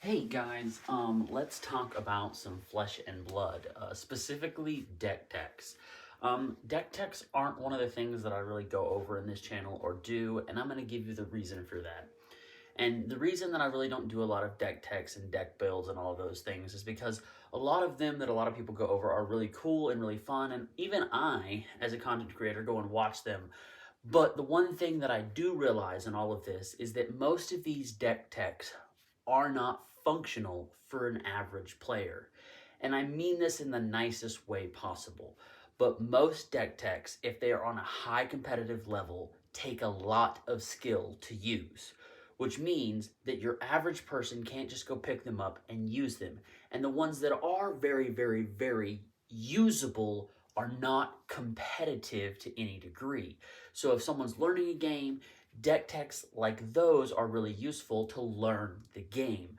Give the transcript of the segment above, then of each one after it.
Hey guys, let's talk about some flesh and blood, specifically deck techs. Deck techs aren't one of the things that I really go over in this channel or do, and I'm going to give you the reason for that. And the reason that I really don't do a lot of deck techs and deck builds and all of those things is because a lot of them that a lot of people go over are really cool and really fun, and even I, as a content creator, go and watch them. But the one thing that I do realize in all of this is that most of these deck techs are not functional for an average player. And I mean this in the nicest way possible. But most deck techs, if they are on a high competitive level, take a lot of skill to use, which means that your average person can't just go pick them up and use them. And the ones that are very, very, very usable are not competitive to any degree. So if someone's learning a game, deck techs like those are really useful to learn the game.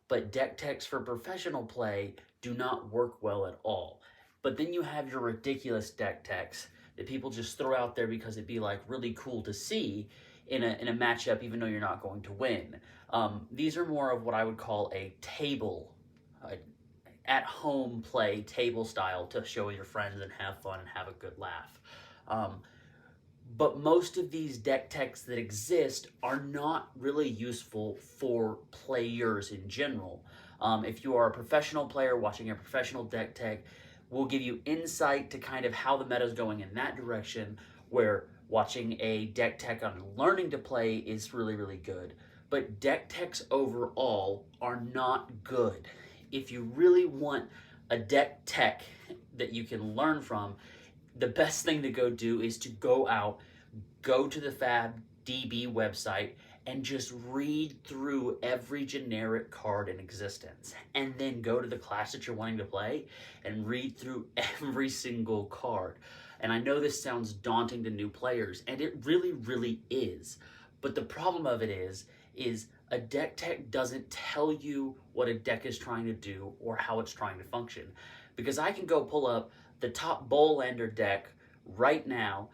But deck techs for professional play do not work well at all. But then you have your ridiculous deck techs that people just throw out there because it'd be like really cool to see in a matchup, even though you're not going to win. These are more of what I would call a table, at-home play, table style to show with your friends and have fun and have a good laugh. But most of these deck techs that exist are not really useful for players in general. If you are a professional player watching a professional deck tech, will give you insight to kind of how the meta is going in that direction, where watching a deck tech on learning to play is really, really good. But deck techs overall are not good. If you really want a deck tech that you can learn from, the best thing to go do is to go out, go to the FabDB website, and just read through every generic card in existence. And then go to the class that you're wanting to play and read through every single card. And I know this sounds daunting to new players, and it really, really is. But the problem of it is a deck tech doesn't tell you what a deck is trying to do or how it's trying to function. Because I can go pull up the top Bolander deck right now,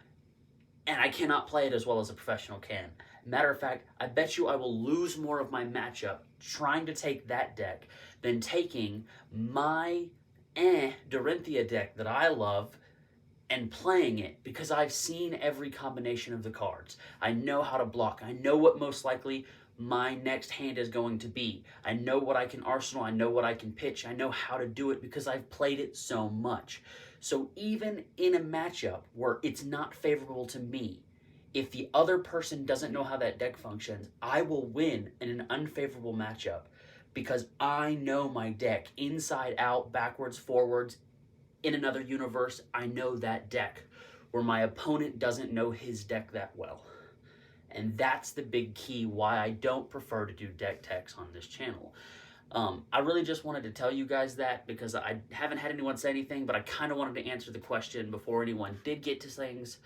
and I cannot play it as well as a professional can. Matter of fact, I bet you I will lose more of my matchup trying to take that deck than taking my Dorinthia deck that I love and playing it, because I've seen every combination of the cards. I know how to block. I know what most likely my next hand is going to be. I know what I can arsenal. I know what I can pitch. I know how to do it because I've played it so much. So even in a matchup where it's not favorable to me, if the other person doesn't know how that deck functions, I will win in an unfavorable matchup because I know my deck inside out, backwards, forwards. In another universe, I know that deck where my opponent doesn't know his deck that well. And that's the big key why I don't prefer to do deck techs on this channel. I really just wanted to tell you guys that because I haven't had anyone say anything, but I kind of wanted to answer the question before anyone did get to things.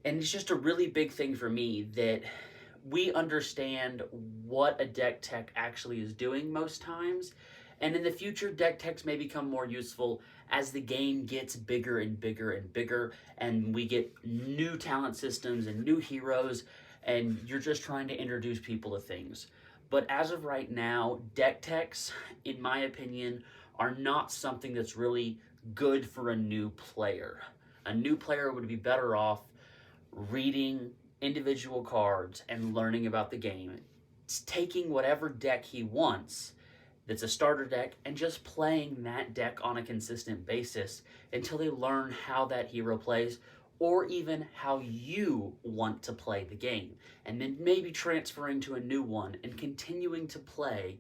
And it's just a really big thing for me that we understand what a deck tech actually is doing most times. And in the future, deck techs may become more useful as the game gets bigger and bigger and bigger, and we get new talent systems and new heroes, and you're just trying to introduce people to things. But as of right now, deck techs, in my opinion, are not something that's really good for a new player. A new player would be better off reading individual cards and learning about the game. It's taking whatever deck he wants that's a starter deck and just playing that deck on a consistent basis until they learn how that hero plays, or even how you want to play the game, and then maybe transferring to a new one and continuing to play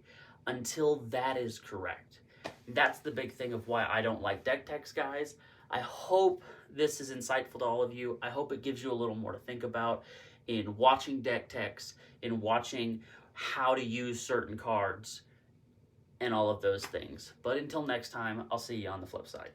until that is correct. That's the big thing of why I don't like deck techs, guys. I hope this is insightful to all of you. I hope it gives you a little more to think about in watching deck techs, in watching how to use certain cards, and all of those things. But until next time, I'll see you on the flip side.